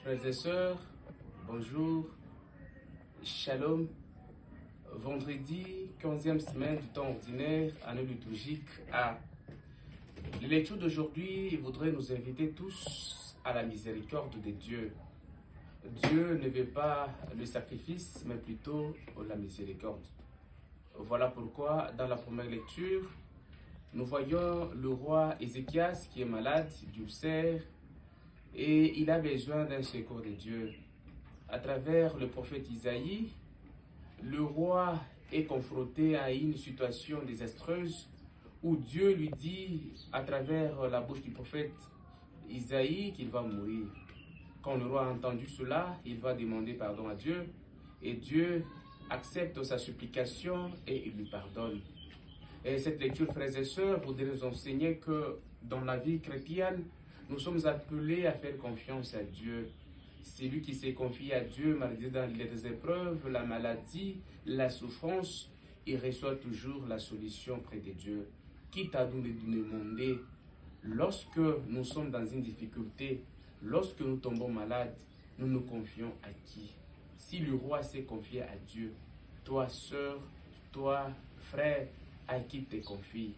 Frères et sœurs, bonjour, shalom. Vendredi, 15e semaine du temps ordinaire, année liturgique A. Les lectures d'aujourd'hui voudraient nous inviter tous à la miséricorde de Dieu. Dieu ne veut pas le sacrifice, mais plutôt la miséricorde. Voilà pourquoi, dans la première lecture, nous voyons le roi Ézéchias qui est malade d'ulcère et il a besoin d'un secours de Dieu. À travers le prophète Isaïe, le roi est confronté à une situation désastreuse où Dieu lui dit à travers la bouche du prophète Isaïe qu'il va mourir. Quand le roi a entendu cela, il va demander pardon à Dieu et Dieu accepte sa supplication et il lui pardonne. Et cette lecture, frères et sœurs, voudrait nous enseigner que dans la vie chrétienne, nous sommes appelés à faire confiance à Dieu. Celui qui s'est confié à Dieu, malgré dans les épreuves, la maladie, la souffrance, il reçoit toujours la solution près de Dieu. Quitte à nous demander, lorsque nous sommes dans une difficulté, lorsque nous tombons malades, nous nous confions à qui? Si le roi s'est confié à Dieu, toi, sœur, toi, frère, à qui te confies?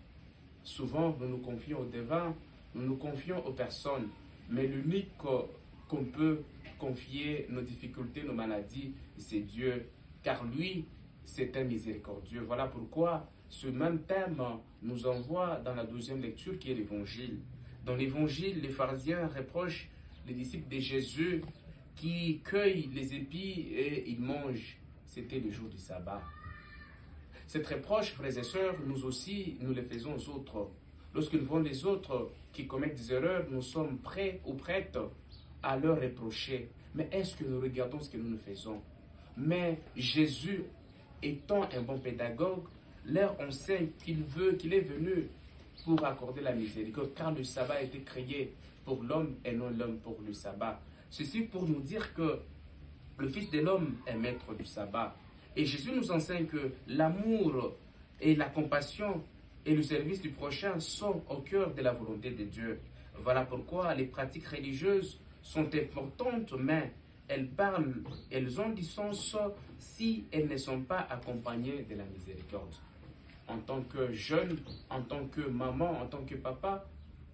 Souvent, nous nous confions aux devins, nous nous confions aux personnes, mais l'unique qu'on peut confier nos difficultés, nos maladies, c'est Dieu, car lui, c'est un miséricordieux. Voilà pourquoi ce même thème nous envoie dans la deuxième lecture qui est l'Évangile. Dans l'Évangile, les pharisiens reprochent les disciples de Jésus qui cueillent les épis et ils mangent. C'était le jour du sabbat. Cette reproche, frères et sœurs, nous aussi, nous les faisons aux autres. Lorsque nous voyons les autres qui commettent des erreurs, nous sommes prêts ou prêtes à leur reprocher. Mais est-ce que nous regardons ce que nous faisons? Mais Jésus, étant un bon pédagogue, leur enseigne qu'il est venu pour accorder la miséricorde, car le sabbat a été créé pour l'homme et non l'homme pour le sabbat. Ceci pour nous dire que le Fils de l'homme est maître du sabbat. Et Jésus nous enseigne que l'amour et la compassion et le service du prochain sont au cœur de la volonté de Dieu. Voilà pourquoi les pratiques religieuses sont importantes, mais elles ont du sens si elles ne sont pas accompagnées de la miséricorde. En tant que jeune, en tant que maman, en tant que papa,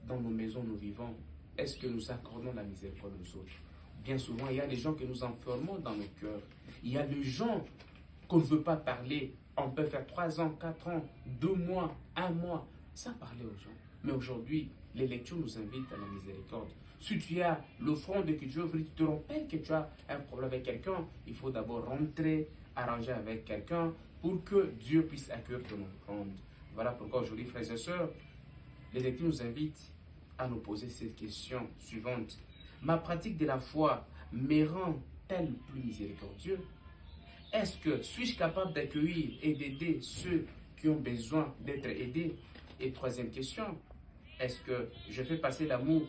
dans nos maisons nous vivons, est-ce que nous accordons la miséricorde aux autres? Bien souvent, il y a des gens que nous enfermons dans nos cœurs. Il y a des gens qu'on ne veut pas parler. On peut faire 3 ans, 4 ans, 2 mois, 1 mois, sans parler aux gens. Mais aujourd'hui, les lectures nous invitent à la miséricorde. Si tu as l'offrande que Dieu veut, tu te rappelles que tu as un problème avec quelqu'un, il faut d'abord rentrer, arranger avec quelqu'un pour que Dieu puisse accueillir ton offrande. Voilà pourquoi aujourd'hui, frères et sœurs, les lectures nous invitent à nous poser cette question suivante. Ma pratique de la foi me rend-elle plus miséricordieux? Est-ce que suis-je capable d'accueillir et d'aider ceux qui ont besoin d'être aidés? Et troisième question, est-ce que je fais passer l'amour